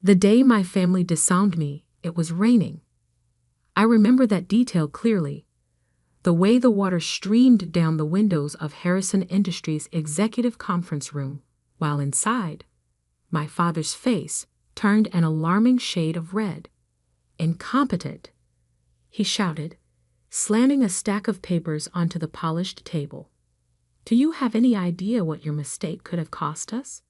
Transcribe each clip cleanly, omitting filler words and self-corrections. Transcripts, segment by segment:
The day my family disowned me, it was raining. I remember that detail clearly. The way the water streamed down the windows of Harrison Industries' executive conference room, while inside, my father's face turned an alarming shade of red. "Incompetent!" he shouted, slamming a stack of papers onto the polished table. "Do you have any idea what your mistake could have cost us?"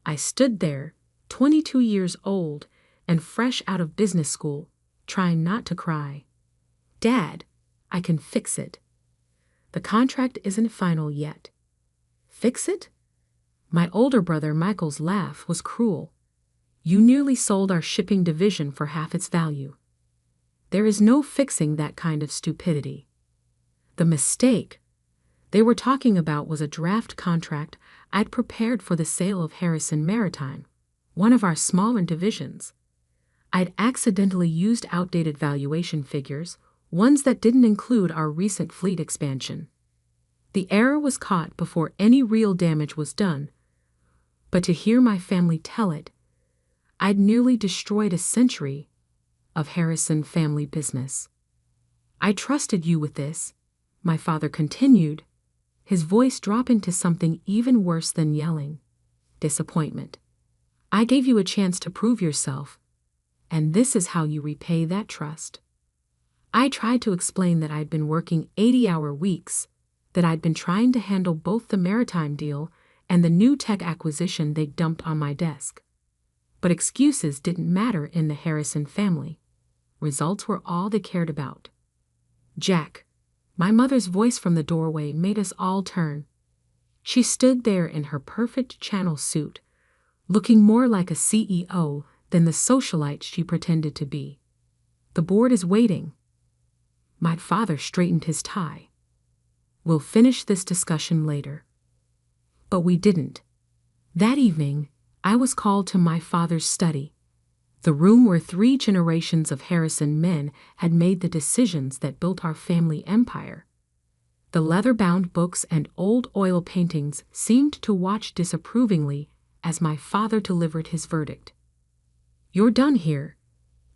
I stood there, 22 years old and fresh out of business school, trying not to cry. "Dad, I can fix it. The contract isn't final yet." "Fix it?" My older brother Michael's laugh was cruel. "You nearly sold our shipping division for half its value. There is no fixing that kind of stupidity." The mistake they were talking about was a draft contract I'd prepared for the sale of Harrison Maritime, one of our smaller divisions. I'd accidentally used outdated valuation figures, ones that didn't include our recent fleet expansion. The error was caught before any real damage was done, but to hear my family tell it, I'd nearly destroyed a century of Harrison family business. "I trusted you with this," my father continued, his voice dropping to something even worse than yelling: disappointment. "I gave you a chance to prove yourself, and this is how you repay that trust." I tried to explain that I'd been working 80-hour weeks, that I'd been trying to handle both the maritime deal and the new tech acquisition they'd dumped on my desk. But excuses didn't matter in the Harrison family. Results were all they cared about. "Jack," my mother's voice from the doorway made us all turn. She stood there in her perfect Channel suit, looking more like a CEO than the socialite she pretended to be. "The board is waiting." My father straightened his tie. "We'll finish this discussion later." But we didn't. That evening, I was called to my father's study, the room where 3 generations of Harrison men had made the decisions that built our family empire. The leather-bound books and old oil paintings seemed to watch disapprovingly as my father delivered his verdict. "You're done here,"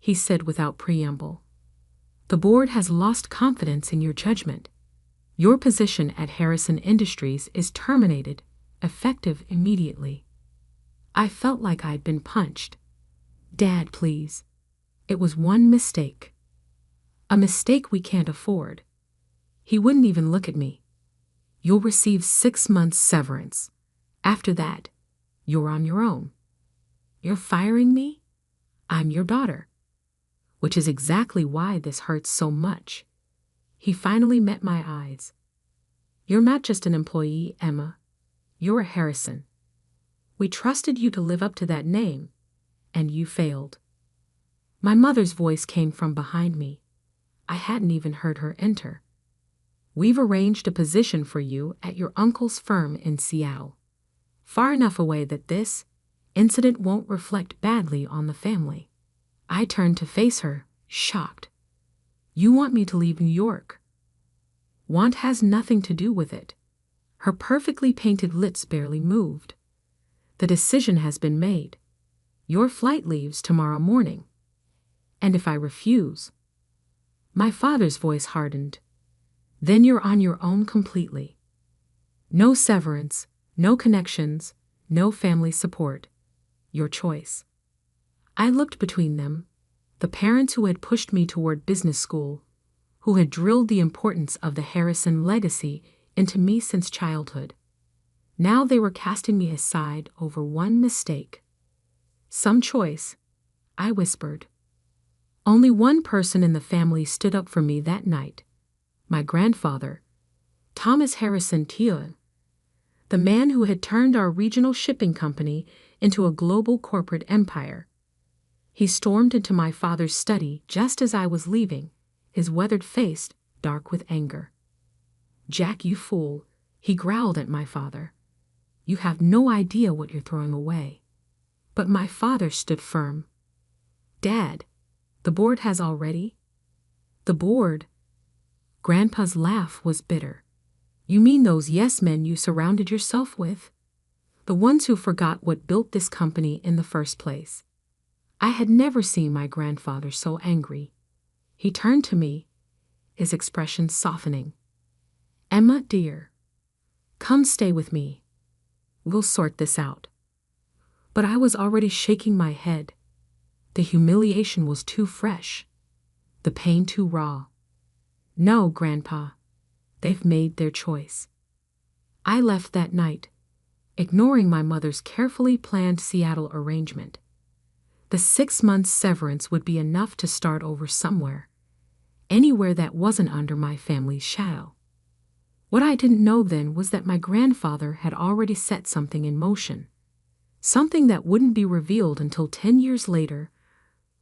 he said without preamble. "The board has lost confidence in your judgment. Your position at Harrison Industries is terminated, effective immediately." I felt like I'd been punched. "Dad, please. It was one mistake. A mistake we can't afford." He wouldn't even look at me. "You'll receive 6 months severance. After that, you're on your own." "You're firing me? I'm your daughter." "Which is exactly why this hurts so much." He finally met my eyes. "You're not just an employee, Emma. You're a Harrison. We trusted you to live up to that name, and you failed." My mother's voice came from behind me. I hadn't even heard her enter. "We've arranged a position for you at your uncle's firm in Seattle, far enough away that this incident won't reflect badly on the family." I turned to face her, shocked. "You want me to leave New York?" "Want has nothing to do with it." Her perfectly painted lips barely moved. "The decision has been made. Your flight leaves tomorrow morning." "And if I refuse?" My father's voice hardened. "Then you're on your own completely. No severance, no connections, no family support. Your choice." I looked between them, the parents who had pushed me toward business school, who had drilled the importance of the Harrison legacy into me since childhood. Now they were casting me aside over one mistake. "Some choice," I whispered. Only one person in the family stood up for me that night: my grandfather, Thomas Harrison Thielen, the man who had turned our regional shipping company into a global corporate empire. He stormed into my father's study just as I was leaving, his weathered face dark with anger. "Jack, you fool," he growled at my father. "You have no idea what you're throwing away." But my father stood firm. "Dad, the board has already—" "The board?" Grandpa's laugh was bitter. "You mean those yes-men you surrounded yourself with? The ones who forgot what built this company in the first place. I had never seen my grandfather so angry. He turned to me, his expression softening. "Emma, dear, come stay with me. We'll sort this out." But I was already shaking my head. The humiliation was too fresh, the pain too raw. "No, Grandpa, they've made their choice." I left that night, ignoring my mother's carefully planned Seattle arrangement. The 6 months severance would be enough to start over somewhere, anywhere that wasn't under my family's shadow. What I didn't know then was that my grandfather had already set something in motion, something that wouldn't be revealed until 10 years later,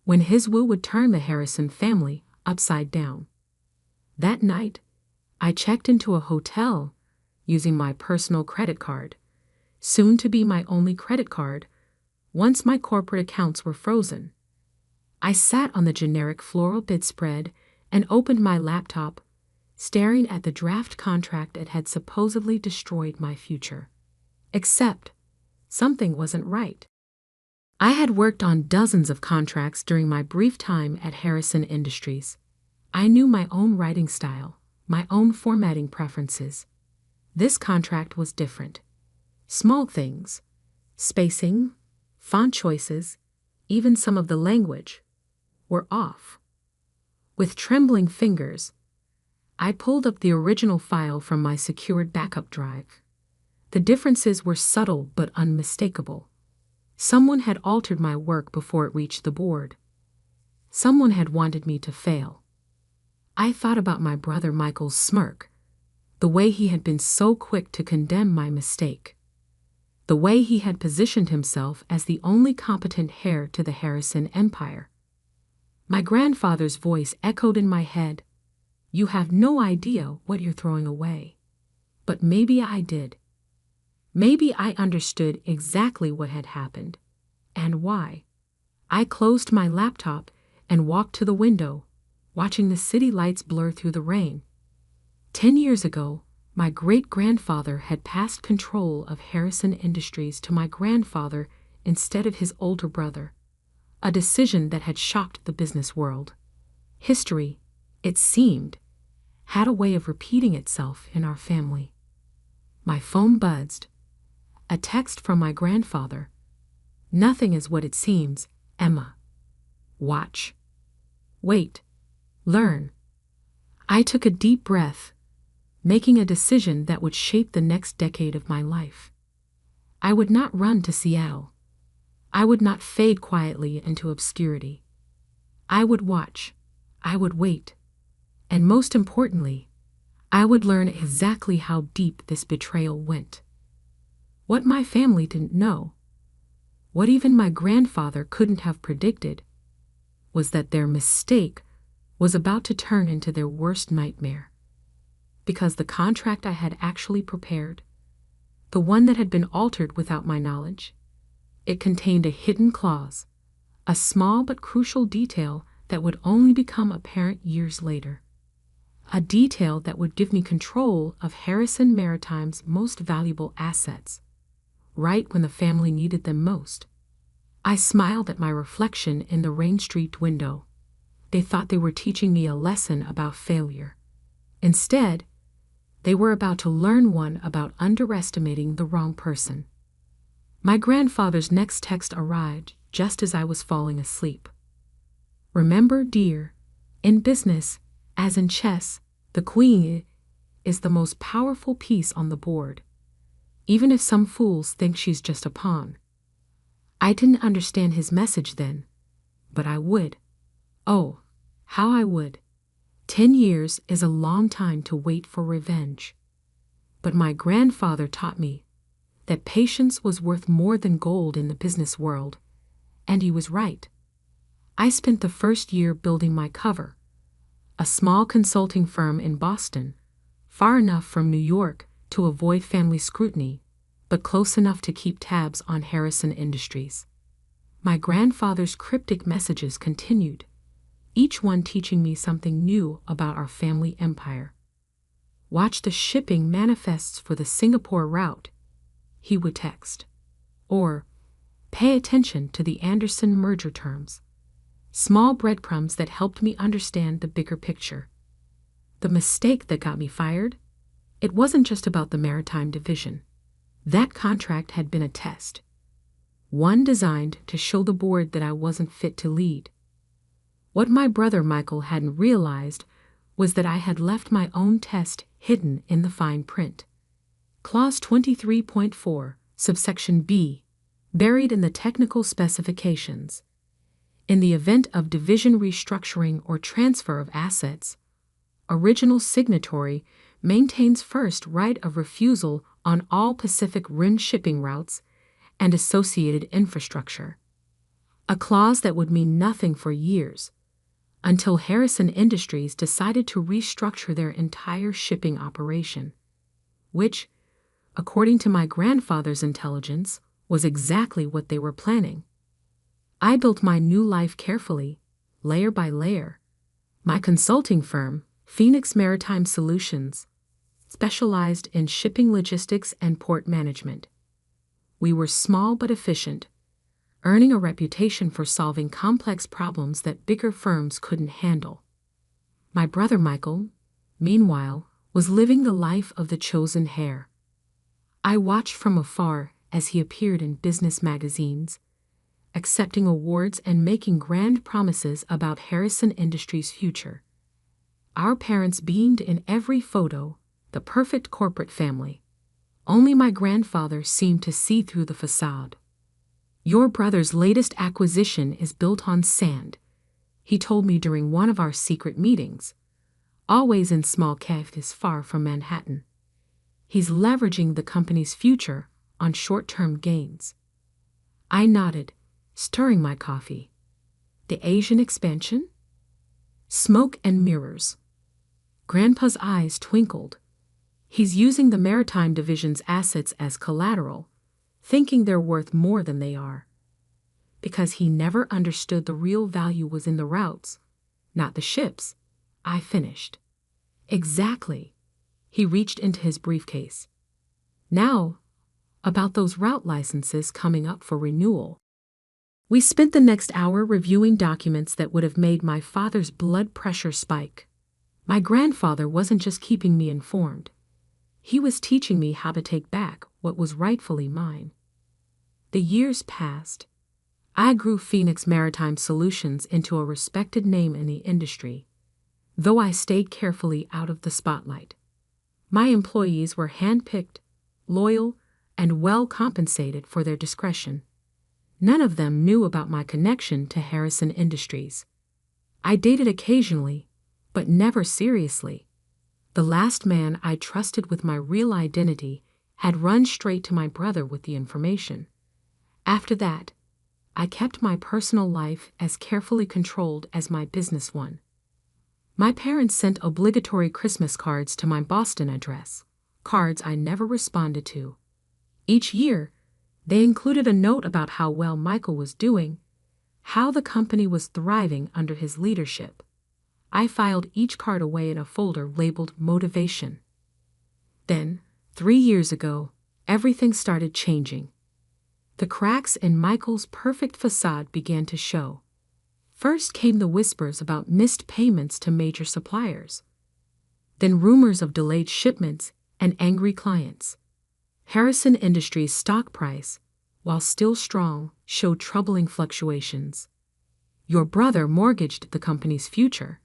when his will would turn the Harrison family upside down. That night, I checked into a hotel using my personal credit card, soon to be my only credit card, once my corporate accounts were frozen. I sat on the generic floral bedspread and opened my laptop, staring at the draft contract that had supposedly destroyed my future. Except, something wasn't right. I had worked on dozens of contracts during my brief time at Harrison Industries. I knew my own writing style, my own formatting preferences. This contract was different. Small things, spacing, font choices, even some of the language, were off. With trembling fingers, I pulled up the original file from my secured backup drive. The differences were subtle but unmistakable. Someone had altered my work before it reached the board. Someone had wanted me to fail. I thought about my brother Michael's smirk, the way he had been so quick to condemn my mistake, the way he had positioned himself as the only competent heir to the Harrison empire. My grandfather's voice echoed in my head. "You have no idea what you're throwing away." But maybe I did. Maybe I understood exactly what had happened, and why. I closed my laptop and walked to the window, watching the city lights blur through the rain. 10 years ago, my great-grandfather had passed control of Harrison Industries to my grandfather instead of his older brother, a decision that had shocked the business world. History, it seemed, had a way of repeating itself in our family. My phone buzzed. A text from my grandfather. "Nothing is what it seems, Emma. Watch. Wait. Learn." I took a deep breath, making a decision that would shape the next decade of my life. I would not run to Seattle. I would not fade quietly into obscurity. I would watch. I would wait. And most importantly, I would learn exactly how deep this betrayal went. What my family didn't know, what even my grandfather couldn't have predicted, was that their mistake was about to turn into their worst nightmare. Because the contract I had actually prepared, the one that had been altered without my knowledge, it contained a hidden clause, a small but crucial detail that would only become apparent years later. A detail that would give me control of Harrison Maritime's most valuable assets, right when the family needed them most. I smiled at my reflection in the rain-streaked window. They thought they were teaching me a lesson about failure. Instead, they were about to learn one about underestimating the wrong person. My grandfather's next text arrived just as I was falling asleep. "Remember, dear, in business, as in chess, the queen is the most powerful piece on the board, even if some fools think she's just a pawn." I didn't understand his message then, but I would. Oh, how I would. 10 years is a long time to wait for revenge. But my grandfather taught me that patience was worth more than gold in the business world, and he was right. I spent the first year building my cover, a small consulting firm in Boston, far enough from New York to avoid family scrutiny, but close enough to keep tabs on Harrison Industries. My grandfather's cryptic messages continued, each one teaching me something new about our family empire. "Watch the shipping manifests for the Singapore route," he would text. Or, Pay attention to the Anderson merger terms. Small breadcrumbs that helped me understand the bigger picture. The mistake that got me fired? It wasn't just about the maritime division. That contract had been a test. One designed to show the board that I wasn't fit to lead. What my brother Michael hadn't realized was that I had left my own test hidden in the fine print. Clause 23.4, subsection B, buried in the technical specifications. In the event of division restructuring or transfer of assets, original signatory maintains first right of refusal on all Pacific Rim shipping routes and associated infrastructure. A clause that would mean nothing for years, until Harrison Industries decided to restructure their entire shipping operation, which, according to my grandfather's intelligence, was exactly what they were planning. I built my new life carefully, layer by layer. My consulting firm, Phoenix Maritime Solutions, specialized in shipping logistics and port management. We were small but efficient, earning a reputation for solving complex problems that bigger firms couldn't handle. My brother Michael, meanwhile, was living the life of the chosen heir. I watched from afar as he appeared in business magazines, accepting awards and making grand promises about Harrison Industries' future. Our parents beamed in every photo, the perfect corporate family. Only my grandfather seemed to see through the facade. "Your brother's latest acquisition is built on sand," he told me during one of our secret meetings, always in small cafes far from Manhattan. "He's leveraging the company's future on short-term gains." I nodded, stirring my coffee. The Asian expansion? Smoke and mirrors. Grandpa's eyes twinkled. He's using the maritime division's assets as collateral, thinking they're worth more than they are. Because he never understood the real value was in the routes, not the ships, I finished. Exactly. He reached into his briefcase. Now, about those route licenses coming up for renewal. We spent the next hour reviewing documents that would have made my father's blood pressure spike. My grandfather wasn't just keeping me informed. He was teaching me how to take back what was rightfully mine. The years passed. I grew Phoenix Maritime Solutions into a respected name in the industry, though I stayed carefully out of the spotlight. My employees were handpicked, loyal, and well compensated for their discretion. None of them knew about my connection to Harrison Industries. I dated occasionally, but never seriously. The last man I trusted with my real identity had run straight to my brother with the information. After that, I kept my personal life as carefully controlled as my business one. My parents sent obligatory Christmas cards to my Boston address, cards I never responded to. Each year, they included a note about how well Michael was doing, how the company was thriving under his leadership. I filed each card away in a folder labeled Motivation. Then, 3 years ago, everything started changing. The cracks in Michael's perfect facade began to show. First came the whispers about missed payments to major suppliers. Then rumors of delayed shipments and angry clients. Harrison Industries' stock price, while still strong, showed troubling fluctuations. "Your brother mortgaged the company's future,"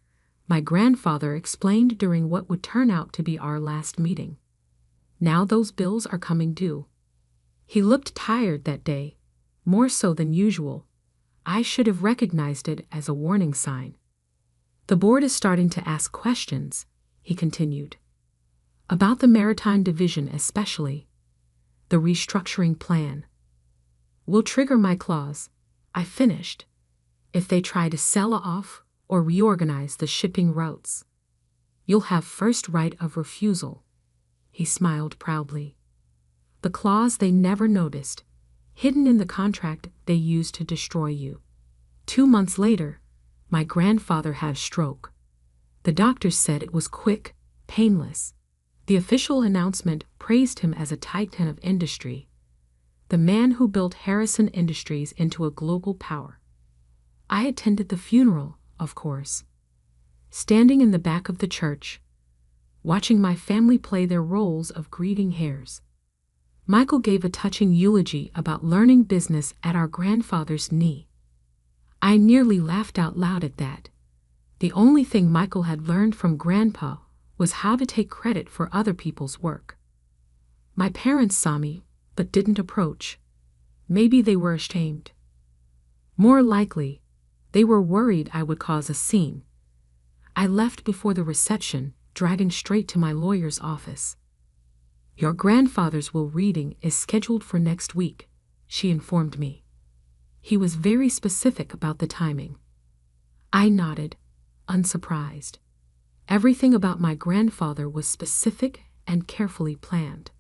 my grandfather explained during what would turn out to be our last meeting. "Now those bills are coming due." He looked tired that day, more so than usual. I should have recognized it as a warning sign. "The board is starting to ask questions," he continued. "About the maritime division especially. The restructuring plan. Will trigger my clause," I finished, "if they try to sell off or reorganize the shipping routes. You'll have first right of refusal." He smiled proudly. "The clause they never noticed, hidden in the contract they used to destroy you." 2 months later, my grandfather had a stroke. The doctors said it was quick, painless. The official announcement praised him as a titan of industry. the man who built Harrison Industries into a global power. I attended the funeral, of course, standing in the back of the church, watching my family play their roles of grieving heirs. Michael gave a touching eulogy about learning business at our grandfather's knee. I nearly laughed out loud at that. The only thing Michael had learned from Grandpa was how to take credit for other people's work. My parents saw me, but didn't approach. Maybe they were ashamed. More likely, they were worried I would cause a scene. I left before the reception, driving straight to my lawyer's office. "Your grandfather's will reading is scheduled for next week," she informed me. He was very specific about the timing. I nodded, unsurprised. Everything about my grandfather was specific and carefully planned.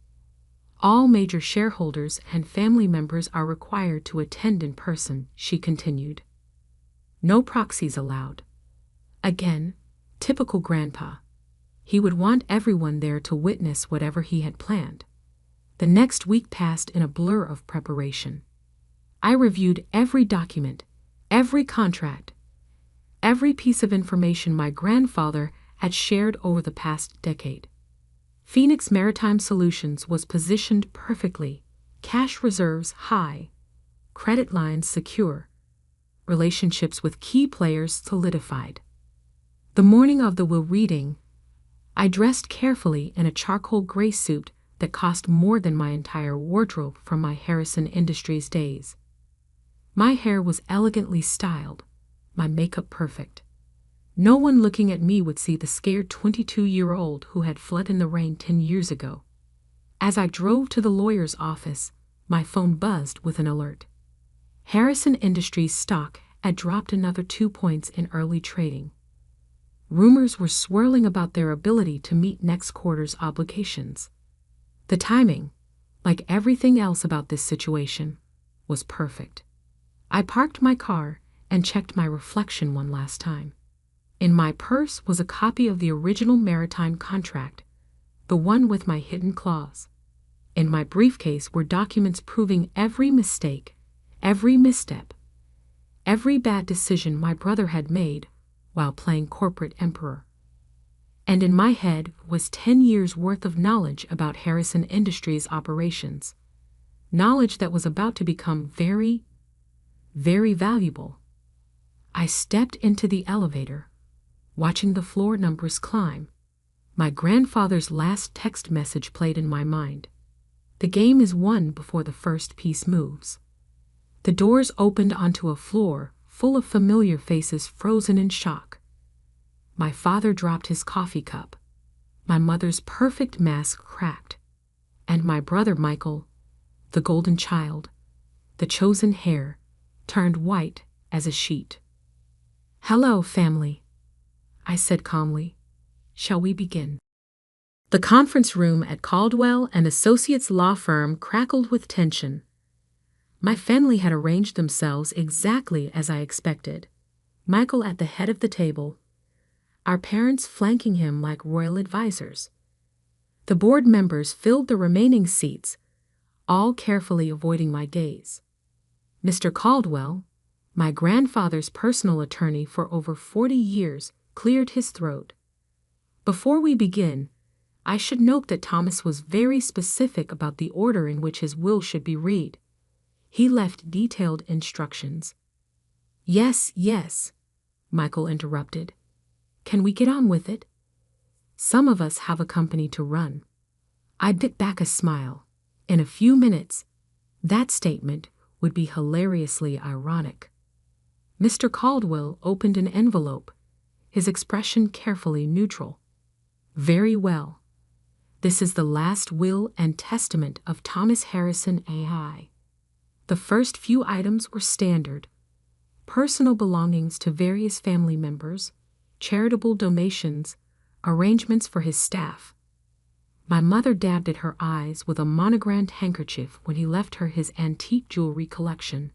"All major shareholders and family members are required to attend in person," she continued. "No proxies allowed." Again, typical Grandpa. He would want everyone there to witness whatever he had planned. The next week passed in a blur of preparation. I reviewed every document, every contract, every piece of information my grandfather had shared over the past decade. Phoenix Maritime Solutions was positioned perfectly, cash reserves high, credit lines secure, relationships with key players solidified. The morning of the will reading, I dressed carefully in a charcoal gray suit that cost more than my entire wardrobe from my Harrison Industries days. My hair was elegantly styled, my makeup perfect. No one looking at me would see the scared 22-year-old who had fled in the rain 10 years ago. As I drove to the lawyer's office, my phone buzzed with an alert. Harrison Industries stock had dropped another 2 points in early trading. Rumors were swirling about their ability to meet next quarter's obligations. The timing, like everything else about this situation, was perfect. I parked my car and checked my reflection one last time. In my purse was a copy of the original maritime contract, the one with my hidden clause. In my briefcase were documents proving every mistake, every misstep, every bad decision my brother had made while playing corporate emperor. And in my head was 10 years' worth of knowledge about Harrison Industries operations, knowledge that was about to become very, very valuable. I stepped into the elevator, watching the floor numbers climb. My grandfather's last text message played in my mind. The game is won before the first piece moves. The doors opened onto a floor full of familiar faces frozen in shock. My father dropped his coffee cup. My mother's perfect mask cracked. And my brother Michael, the golden child, the chosen heir, turned white as a sheet. "Hello, family," I said calmly. "Shall we begin?" The conference room at Caldwell and Associates law firm crackled with tension. My family had arranged themselves exactly as I expected. Michael at the head of the table, our parents flanking him like royal advisors. The board members filled the remaining seats, all carefully avoiding my gaze. Mr. Caldwell, my grandfather's personal attorney for over 40 years, cleared his throat. "Before we begin, I should note that Thomas was very specific about the order in which his will should be read. He left detailed instructions." Yes, Michael interrupted. "Can we get on with it? Some of us have a company to run." I bit back a smile. In a few minutes, that statement would be hilariously ironic. Mr. Caldwell opened an envelope, his expression carefully neutral. "Very well. This is the last will and testament of Thomas Harrison AI. The first few items were standard: personal belongings to various family members, charitable donations, arrangements for his staff." My mother dabbed at her eyes with a monogrammed handkerchief when he left her his antique jewelry collection.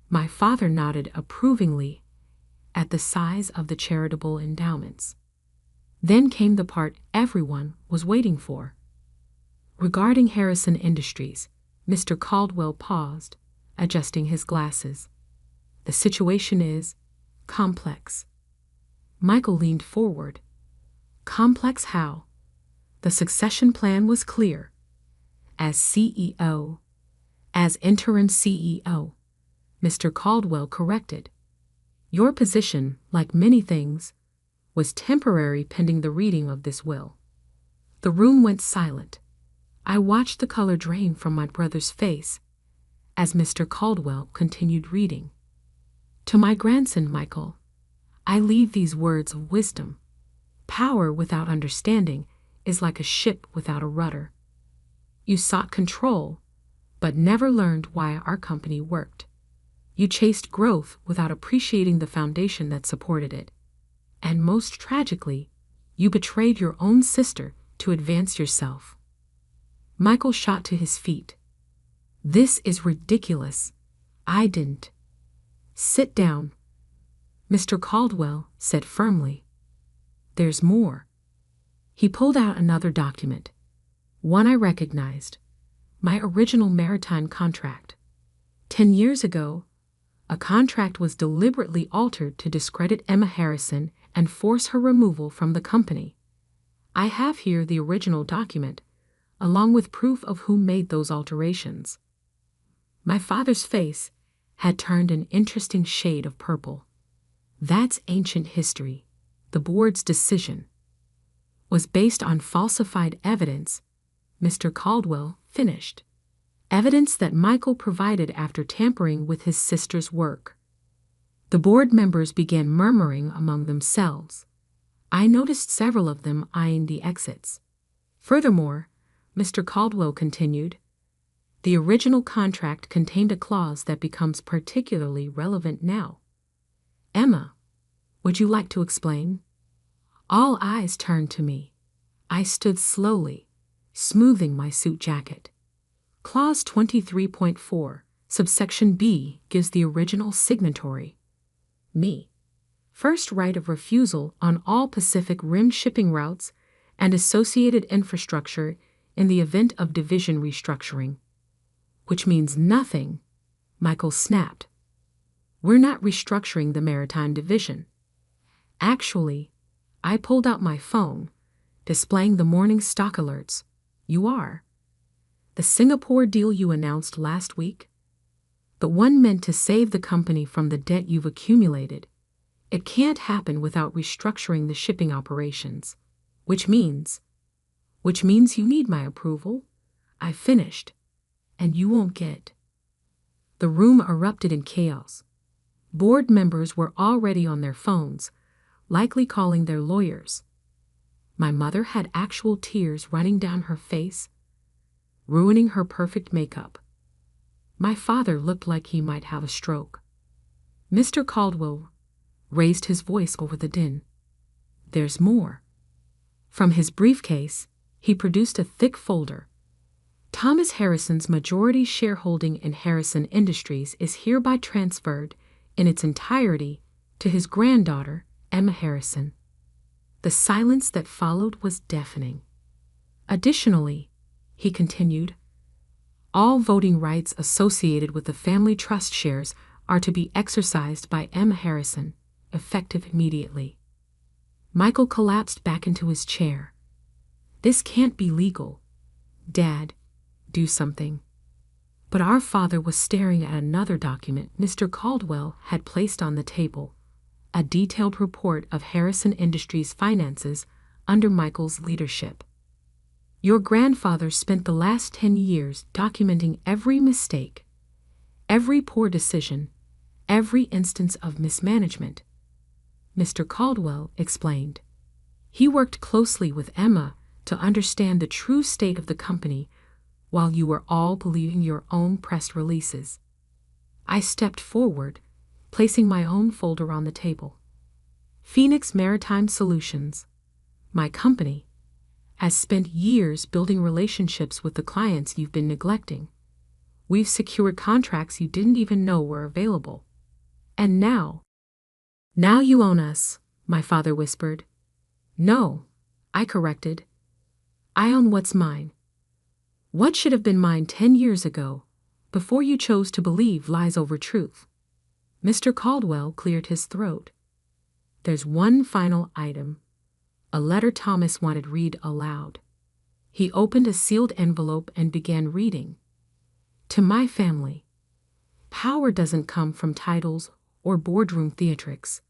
My father nodded approvingly at the size of the charitable endowments. Then came the part everyone was waiting for. Regarding Harrison Industries, Mr. Caldwell paused, adjusting his glasses. The situation is complex. Michael leaned forward. Complex how? The succession plan was clear. As CEO, as interim CEO, Mr. Caldwell corrected. Your position, like many things, was temporary pending the reading of this will. The room went silent. I watched the color drain from my brother's face as Mr. Caldwell continued reading. To my grandson, Michael, I leave these words of wisdom. Power without understanding is like a ship without a rudder. You sought control, but never learned why our company worked. You chased growth without appreciating the foundation that supported it. And most tragically, you betrayed your own sister to advance yourself. Michael shot to his feet. This is ridiculous. I didn't. Sit down, Mr. Caldwell said firmly. There's more. He pulled out another document, one I recognized, my original maritime contract. 10 years ago, a contract was deliberately altered to discredit Emma Harrison and force her removal from the company. I have here the original document, along with proof of who made those alterations. My father's face had turned an interesting shade of purple. That's ancient history. The board's decision was based on falsified evidence, Mr. Caldwell finished. Evidence that Michael provided after tampering with his sister's work. The board members began murmuring among themselves. I noticed several of them eyeing the exits. Furthermore, Mr. Caldwell continued, the original contract contained a clause that becomes particularly relevant now. Emma, would you like to explain? All eyes turned to me. I stood slowly, smoothing my suit jacket. Clause 23.4, subsection B, gives the original signatory, me, first right of refusal on all Pacific Rim shipping routes and associated infrastructure in the event of division restructuring. Which means nothing, Michael snapped. We're not restructuring the maritime division. Actually, I pulled out my phone, displaying the morning stock alerts. You are. The Singapore deal you announced last week? The one meant to save the company from the debt you've accumulated. It can't happen without restructuring the shipping operations. Which means you need my approval. I finished. And you won't get. The room erupted in chaos. Board members were already on their phones, likely calling their lawyers. My mother had actual tears running down her face, ruining her perfect makeup. My father looked like he might have a stroke. Mr. Caldwell raised his voice over the din. There's more. From his briefcase, he produced a thick folder. Thomas Harrison's majority shareholding in Harrison Industries is hereby transferred in its entirety to his granddaughter, Emma Harrison. The silence that followed was deafening. Additionally, he continued, all voting rights associated with the family trust shares are to be exercised by Emma Harrison, effective immediately. Michael collapsed back into his chair. This can't be legal. Dad, do something. But our father was staring at another document Mr. Caldwell had placed on the table, a detailed report of Harrison Industries' finances under Michael's leadership. Your grandfather spent the last 10 years documenting every mistake, every poor decision, every instance of mismanagement. Mr. Caldwell explained. He worked closely with Emma to understand the true state of the company while you were all believing your own press releases. I stepped forward, placing my own folder on the table. Phoenix Maritime Solutions, my company, has spent years building relationships with the clients you've been neglecting. We've secured contracts you didn't even know were available. And now you own us, my father whispered. No, I corrected. I own what's mine. What should have been mine 10 years ago, before you chose to believe lies over truth? Mr. Caldwell cleared his throat. There's one final item. A letter Thomas wanted read aloud. He opened a sealed envelope and began reading. To my family. Power doesn't come from titles or boardroom theatrics.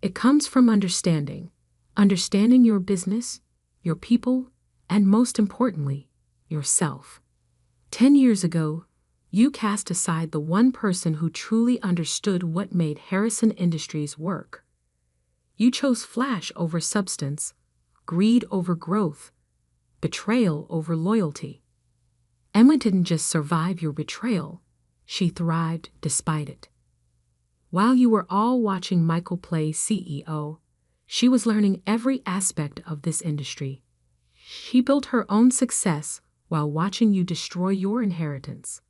It comes from understanding. Understanding your business, your people, and most importantly, yourself. 10 years ago, you cast aside the one person who truly understood what made Harrison Industries work. You chose flash over substance, greed over growth, betrayal over loyalty. Emma didn't just survive your betrayal, she thrived despite it. While you were all watching Michael play CEO, she was learning every aspect of this industry. She built her own success while watching you destroy your inheritance.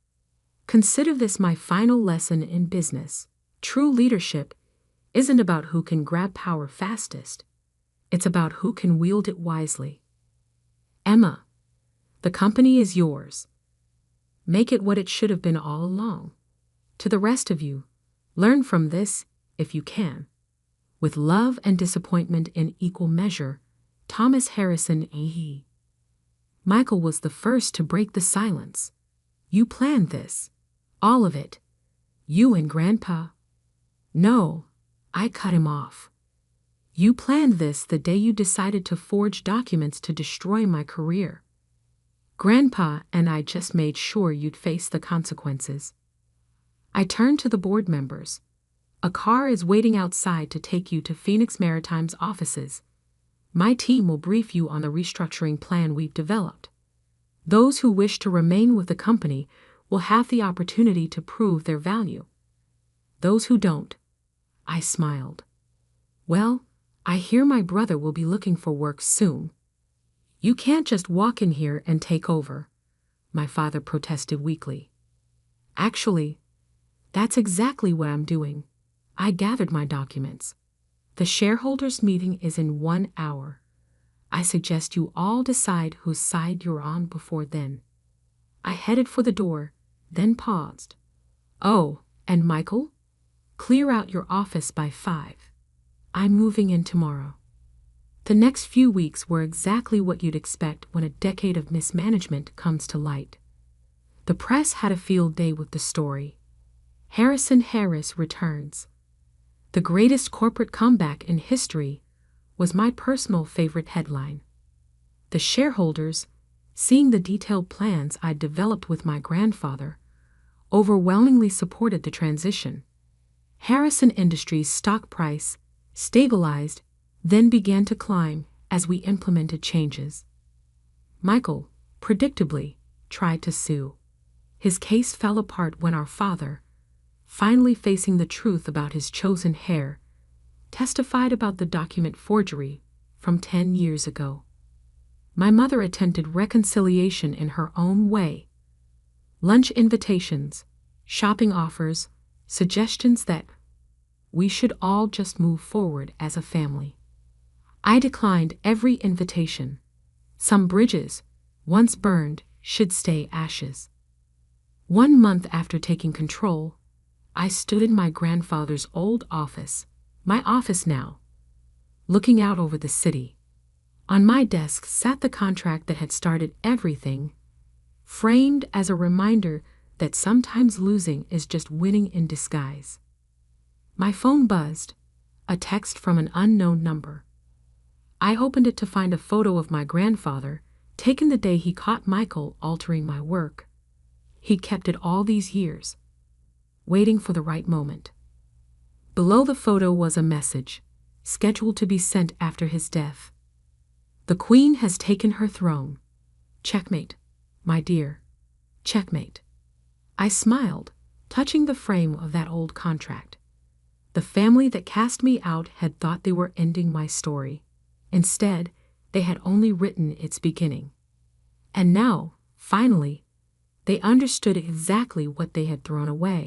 Consider this my final lesson in business. True leadership isn't about who can grab power fastest. It's about who can wield it wisely. Emma, the company is yours. Make it what it should have been all along. To the rest of you, learn from this if you can. With love and disappointment in equal measure, Thomas Harrison A.E. Michael was the first to break the silence. You planned this. All of it. You and Grandpa. No, I cut him off. You planned this the day you decided to forge documents to destroy my career. Grandpa and I just made sure you'd face the consequences. I turned to the board members. A car is waiting outside to take you to Phoenix Maritime's offices. My team will brief you on the restructuring plan we've developed. Those who wish to remain with the company will have the opportunity to prove their value. Those who don't, I smiled. Well, I hear my brother will be looking for work soon. You can't just walk in here and take over, my father protested weakly. Actually, that's exactly what I'm doing. I gathered my documents. The shareholders' meeting is in 1 hour. I suggest you all decide whose side you're on before then. I headed for the door, then paused. Oh, and Michael? Clear out your office by 5. I'm moving in tomorrow. The next few weeks were exactly what you'd expect when a decade of mismanagement comes to light. The press had a field day with the story. Harrison Harris returns. The greatest corporate comeback in history was my personal favorite headline. The shareholders, seeing the detailed plans I'd developed with my grandfather, overwhelmingly supported the transition. Harrison Industries' stock price stabilized, then began to climb as we implemented changes. Michael, predictably, tried to sue. His case fell apart when our father, finally facing the truth about his chosen heir, testified about the document forgery from 10 years ago. My mother attempted reconciliation in her own way. Lunch invitations, shopping offers, suggestions that we should all just move forward as a family. I declined every invitation. Some bridges, once burned, should stay ashes. 1 month after taking control, I stood in my grandfather's old office, my office now, looking out over the city. On my desk sat the contract that had started everything, framed as a reminder that sometimes losing is just winning in disguise. My phone buzzed, a text from an unknown number. I opened it to find a photo of my grandfather, taken the day he caught Michael altering my work. He'd kept it all these years, waiting for the right moment. Below the photo was a message, scheduled to be sent after his death. The Queen has taken her throne. Checkmate, my dear. Checkmate. I smiled, touching the frame of that old contract. The family that cast me out had thought they were ending my story. Instead, they had only written its beginning. And now, finally, they understood exactly what they had thrown away.